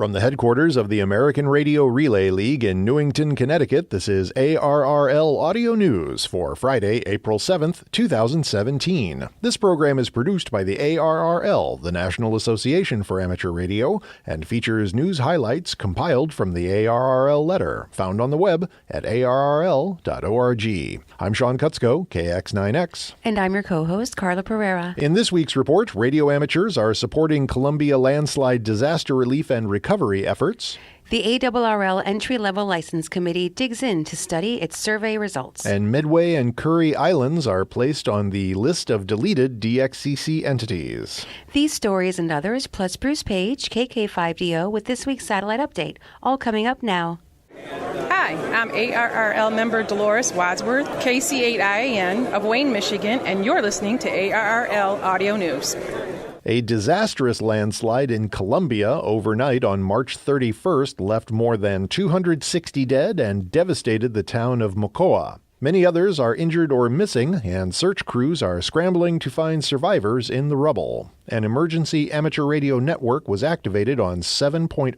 From the headquarters of the American Radio Relay League in Newington, Connecticut, this is ARRL Audio News for Friday, April 7th, 2017. This program is produced by the ARRL, the National Association for Amateur Radio, and features news highlights compiled from the ARRL letter, found on the web at arrl.org. I'm Sean Kutzko, KX9X. And I'm your co-host, Carla Pereira. In this week's report, radio amateurs are supporting Columbia landslide disaster relief and recovery efforts. The ARRL Entry-Level License Committee digs in to study its survey results. And Midway and Curry Islands are placed on the list of deleted DXCC entities. These stories and others, plus Bruce Page, KK5DO, with this week's satellite update, all coming up now. Hi, I'm ARRL member Dolores Wadsworth, KC8IAN of Wayne, Michigan, and you're listening to ARRL Audio News. A disastrous landslide in Columbia overnight on March 31st left more than 260 dead and devastated the town of Mocoa. Many others are injured or missing, and search crews are scrambling to find survivors in the rubble. An emergency amateur radio network was activated on 7.094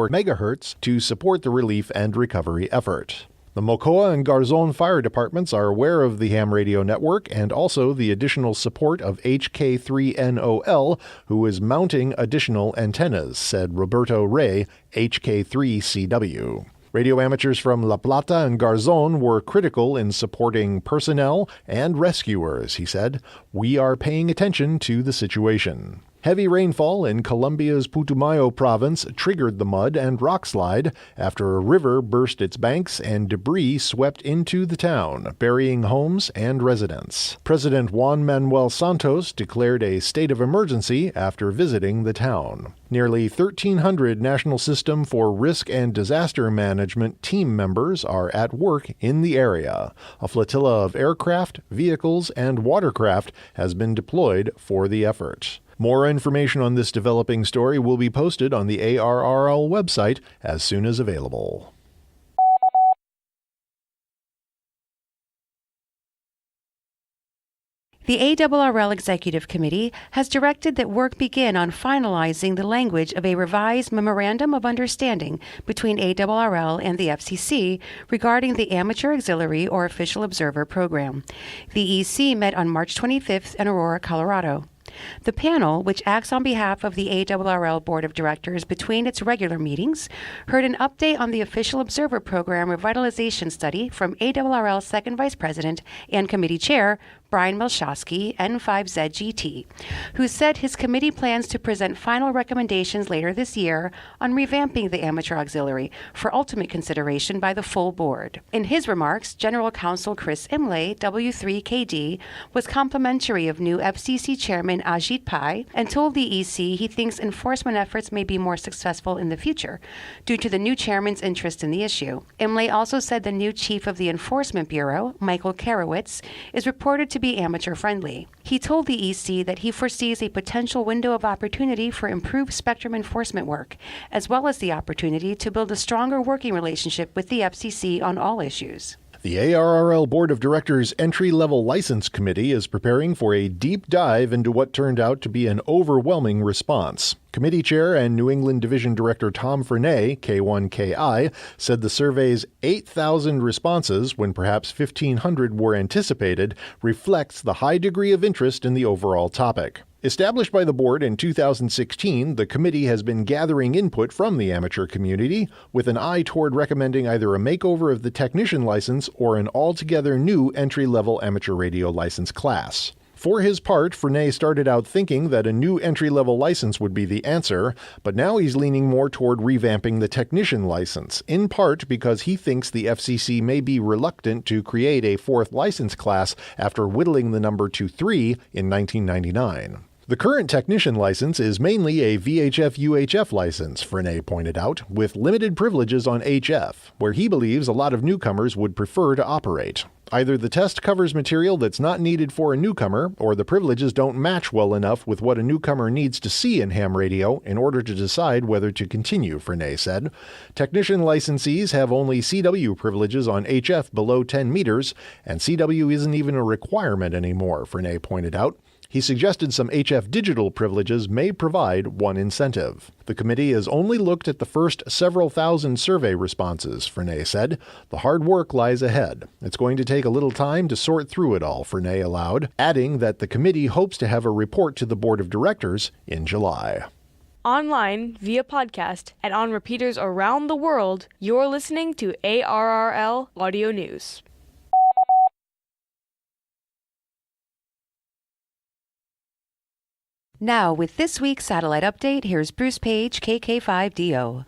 megahertz to support the relief and recovery effort. The Mocoa and Garzon fire departments are aware of the ham radio network and also the additional support of HK3NOL, who is mounting additional antennas, said Roberto Rey, HK3CW. Radio amateurs from La Plata and Garzon were critical in supporting personnel and rescuers, he said. We are paying attention to the situation. Heavy rainfall in Colombia's Putumayo province triggered the mud and rock slide after a river burst its banks and debris swept into the town, burying homes and residents. President Juan Manuel Santos declared a state of emergency after visiting the town. Nearly 1,300 National System for Risk and Disaster Management team members are at work in the area. A flotilla of aircraft, vehicles, and watercraft has been deployed for the effort. More information on this developing story will be posted on the ARRL website as soon as available. The ARRL Executive Committee has directed that work begin on finalizing the language of a revised Memorandum of Understanding between ARRL and the FCC regarding the Amateur Auxiliary or Official Observer Program. The EC met on March 25th in Aurora, Colorado. The panel, which acts on behalf of the ARRL Board of Directors between its regular meetings, heard an update on the Official Observer Program Revitalization Study from ARRL Second Vice President and Committee Chair Brian Melshowski, N5ZGT, who said his committee plans to present final recommendations later this year on revamping the Amateur Auxiliary for ultimate consideration by the full board. In his remarks, General Counsel Chris Imlay, W3KD, was complimentary of new FCC Chairman Ajit Pai and told the EC he thinks enforcement efforts may be more successful in the future due to the new chairman's interest in the issue. Imlay also said the new chief of the Enforcement Bureau, Michael Karowitz, is reported to be amateur-friendly. He told the EC that he foresees a potential window of opportunity for improved spectrum enforcement work, as well as the opportunity to build a stronger working relationship with the FCC on all issues. The ARRL Board of Directors Entry-Level License Committee is preparing for a deep dive into what turned out to be an overwhelming response. Committee Chair and New England Division Director Tom Fernay, K1KI, said the survey's 8,000 responses, when perhaps 1,500 were anticipated, reflects the high degree of interest in the overall topic. Established by the board in 2016, the committee has been gathering input from the amateur community with an eye toward recommending either a makeover of the technician license or an altogether new entry-level amateur radio license class. For his part, Fernay started out thinking that a new entry-level license would be the answer, but now he's leaning more toward revamping the technician license, in part because he thinks the FCC may be reluctant to create a fourth license class after whittling the number to 3 in 1999. The current technician license is mainly a VHF-UHF license, Fernay pointed out, with limited privileges on HF, where he believes a lot of newcomers would prefer to operate. Either the test covers material that's not needed for a newcomer, or the privileges don't match well enough with what a newcomer needs to see in ham radio in order to decide whether to continue, Fernay said. Technician licensees have only CW privileges on HF below 10 meters, and CW isn't even a requirement anymore, Fernay pointed out. He suggested some HF digital privileges may provide one incentive. The committee has only looked at the first several thousand survey responses, Fernay said. The hard work lies ahead. It's going to take a little time to sort through it all, Fernay allowed, adding that the committee hopes to have a report to the board of directors in July. Online, via podcast, and on repeaters around the world, you're listening to ARRL Audio News. Now, with this week's satellite update, here's Bruce Page, KK5DO.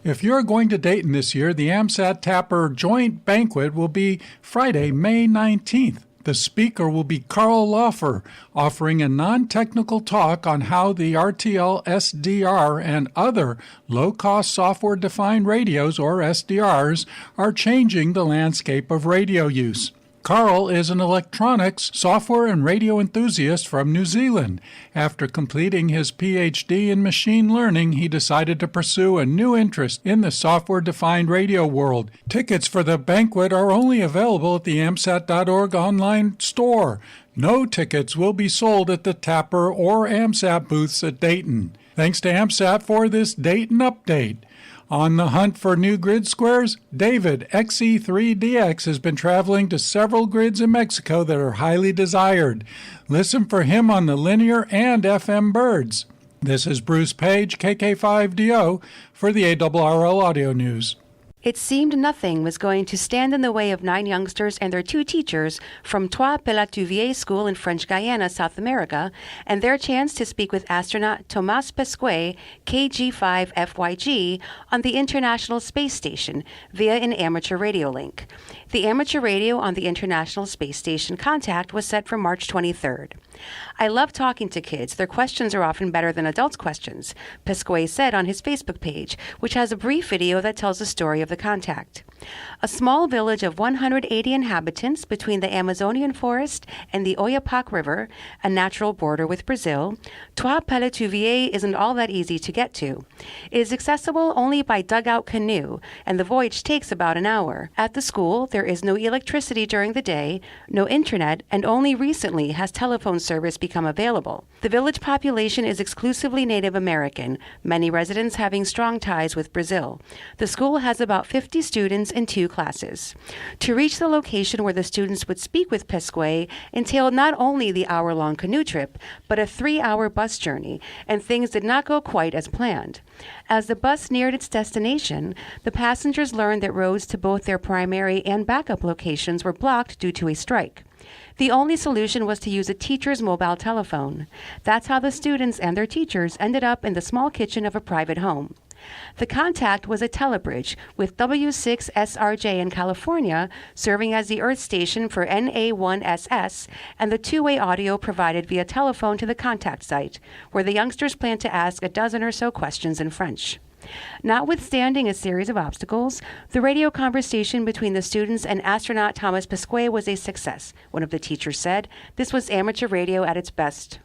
If you're going to Dayton this year, the AMSAT Tapper Joint Banquet will be Friday, May 19th. The speaker will be Carl Laufer, offering a non-technical talk on how the RTL SDR and other low-cost software-defined radios, or SDRs, are changing the landscape of radio use. Carl is an electronics, software, and radio enthusiast from New Zealand. After completing his PhD in machine learning, he decided to pursue a new interest in the software-defined radio world. Tickets for the banquet are only available at the AMSAT.org online store. No tickets will be sold at the Tapper or AMSAT booths at Dayton. Thanks to AMSAT for this Dayton update. On the hunt for new grid squares, David, XE3DX, has been traveling to several grids in Mexico that are highly desired. Listen for him on the linear and FM birds. This is Bruce Page, KK5DO, for the ARRL Audio News. It seemed nothing was going to stand in the way of 9 youngsters and their 2 teachers from Trois Pelatuvier School in French Guiana, South America, and their chance to speak with astronaut Thomas Pesquet, KG5FYG, on the International Space Station via an amateur radio link. The amateur radio on the International Space Station contact was set for March 23rd. I love talking to kids. Their questions are often better than adults' questions, Pesquet said on his Facebook page, which has a brief video that tells the story of the contact. A small village of 180 inhabitants between the Amazonian forest and the Oyapock River, a natural border with Brazil, Trois Pelatuvier isn't all that easy to get to. It is accessible only by dugout canoe, and the voyage takes about an hour. At the school, there is no electricity during the day, no internet, and only recently has telephone service become available. The village population is exclusively Native American, many residents having strong ties with Brazil. The school has about 50 students in 2 classes. To reach the location where the students would speak with Pesquet entailed not only the hour-long canoe trip, but a 3-hour bus journey, and things did not go quite as planned. As the bus neared its destination, the passengers learned that roads to both their primary and backup locations were blocked due to a strike. The only solution was to use a teacher's mobile telephone. That's how the students and their teachers ended up in the small kitchen of a private home. The contact was a telebridge with W6SRJ in California serving as the Earth station for NA1SS and the 2-way audio provided via telephone to the contact site, where the youngsters planned to ask a dozen or so questions in French. Notwithstanding a series of obstacles, the radio conversation between the students and astronaut Thomas Pesquet was a success, one of the teachers said. This was amateur radio at its best.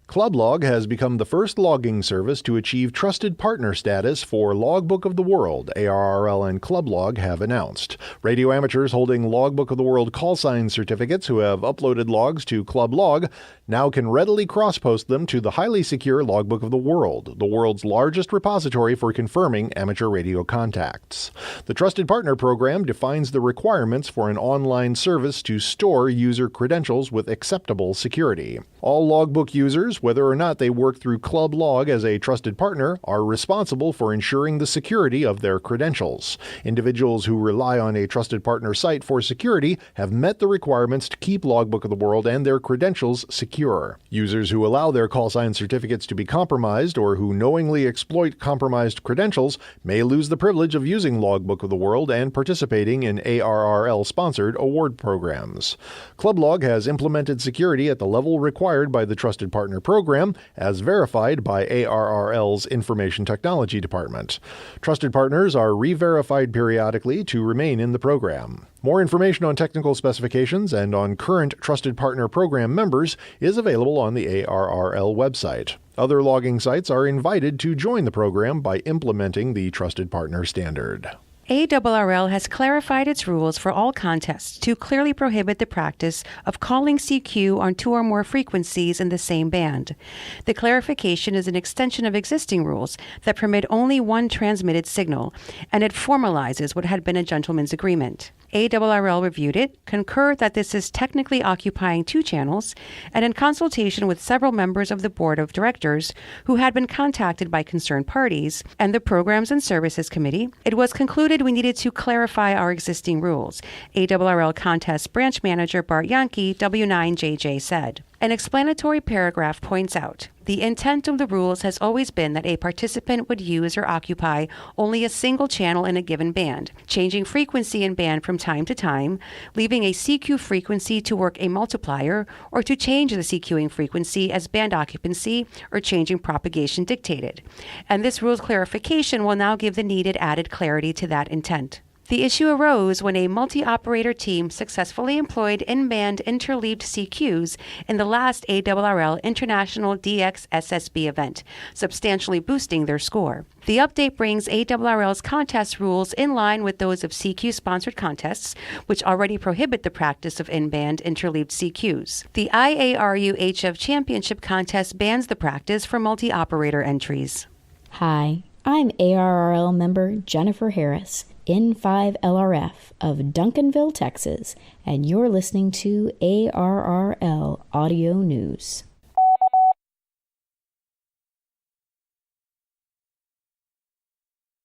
ClubLog has become the first logging service to achieve trusted partner status for Logbook of the World, ARRL and ClubLog have announced. Radio amateurs holding Logbook of the World call sign certificates who have uploaded logs to ClubLog now can readily cross-post them to the highly secure Logbook of the World, the world's largest repository for confirming amateur radio contacts. The Trusted Partner Program defines the requirements for an online service to store user credentials with acceptable security. All Logbook users, whether or not they work through ClubLog as a trusted partner, are responsible for ensuring the security of their credentials. Individuals who rely on a trusted partner site for security have met the requirements to keep Logbook of the World and their credentials secure. Users who allow their call sign certificates to be compromised or who knowingly exploit compromised credentials may lose the privilege of using Logbook of the World and participating in ARRL-sponsored award programs. ClubLog has implemented security at the level required by the Trusted Partner Program, as verified by ARRL's Information Technology Department. Trusted partners are re-verified periodically to remain in the program. More information on technical specifications and on current Trusted Partner Program members is available on the ARRL website. Other logging sites are invited to join the program by implementing the Trusted Partner Standard. ARRL has clarified its rules for all contests to clearly prohibit the practice of calling CQ on two or more frequencies in the same band. The clarification is an extension of existing rules that permit only one transmitted signal, and it formalizes what had been a gentleman's agreement. ARRL reviewed it, concurred that this is technically occupying two channels, and in consultation with several members of the board of directors who had been contacted by concerned parties and the Programs and Services Committee, it was concluded we needed to clarify our existing rules, ARRL Contest Branch Manager Bart Yankee, W9JJ said. An explanatory paragraph points out, the intent of the rules has always been that a participant would use or occupy only a single channel in a given band, changing frequency in band from time to time, leaving a CQ frequency to work a multiplier, or to change the CQing frequency as band occupancy or changing propagation dictated. And this rule's clarification will now give the needed added clarity to that intent. The issue arose when a multi-operator team successfully employed in-band interleaved CQs in the last ARRL International DX-SSB event, substantially boosting their score. The update brings ARRL's contest rules in line with those of CQ-sponsored contests, which already prohibit the practice of in-band interleaved CQs. The IARU HF Championship contest bans the practice for multi-operator entries. Hi, I'm ARRL member Jennifer Harris, N5LRF of Duncanville, Texas, and you're listening to ARRL Audio News.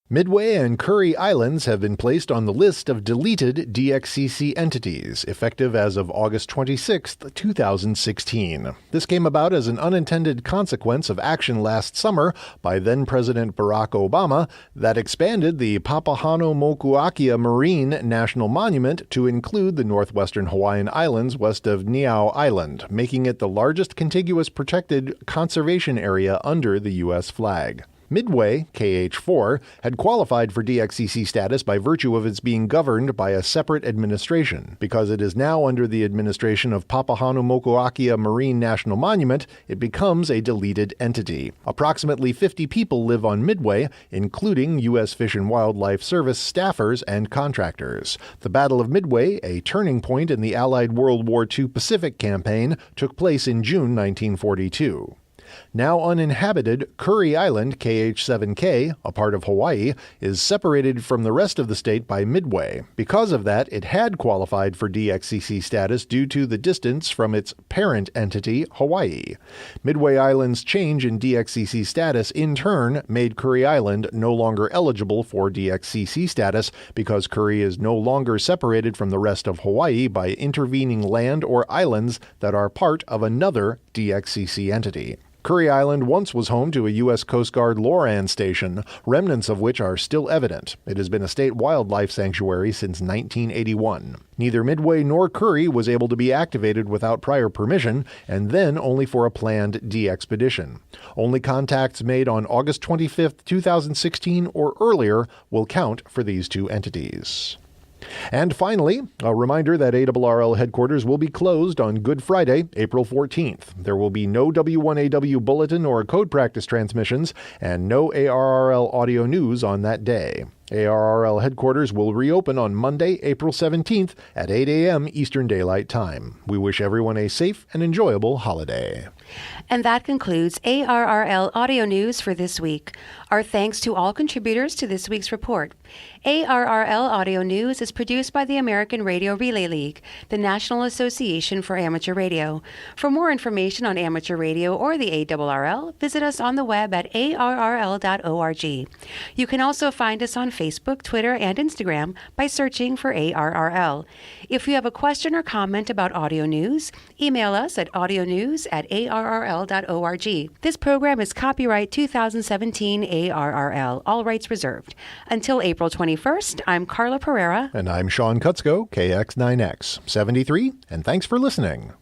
Midway and Curry Islands have been placed on the list of deleted DXCC entities, effective as of August 26, 2016. This came about as an unintended consequence of action last summer by then-President Barack Obama that expanded the Papahānaumokuākea Marine National Monument to include the northwestern Hawaiian Islands west of Niue Island, making it the largest contiguous protected conservation area under the U.S. flag. Midway, KH4, had qualified for DXCC status by virtue of its being governed by a separate administration. Because it is now under the administration of Papahānaumokuākea Marine National Monument, it becomes a deleted entity. Approximately 50 people live on Midway, including U.S. Fish and Wildlife Service staffers and contractors. The Battle of Midway, a turning point in the Allied World War II Pacific campaign, took place in June 1942. Now uninhabited, Curry Island, KH7K, a part of Hawaii, is separated from the rest of the state by Midway. Because of that, it had qualified for DXCC status due to the distance from its parent entity, Hawaii. Midway Island's change in DXCC status, in turn, made Curry Island no longer eligible for DXCC status because Curry is no longer separated from the rest of Hawaii by intervening land or islands that are part of another DXCC entity. Curry Island once was home to a U.S. Coast Guard LORAN station, remnants of which are still evident. It has been a state wildlife sanctuary since 1981. Neither Midway nor Curry was able to be activated without prior permission, and then only for a planned de-expedition. Only contacts made on August 25, 2016 or earlier will count for these two entities. And finally, a reminder that ARRL headquarters will be closed on Good Friday, April 14th. There will be no W1AW bulletin or code practice transmissions and no ARRL audio news on that day. ARRL headquarters will reopen on Monday, April 17th at 8 a.m. Eastern Daylight Time. We wish everyone a safe and enjoyable holiday. And that concludes ARRL Audio News for this week. Our thanks to all contributors to this week's report. ARRL Audio News is produced by the American Radio Relay League, the National Association for Amateur Radio. For more information on amateur radio or the ARRL, visit us on the web at arrl.org. You can also find us on Facebook, Twitter, and Instagram by searching for ARRL. If you have a question or comment about audio news, email us at audionews@arrl.org. This program is copyright 2017 ARRL, all rights reserved. Until April 21st, I'm Carla Pereira. And I'm Sean Kutzko, KX9X 73, and thanks for listening.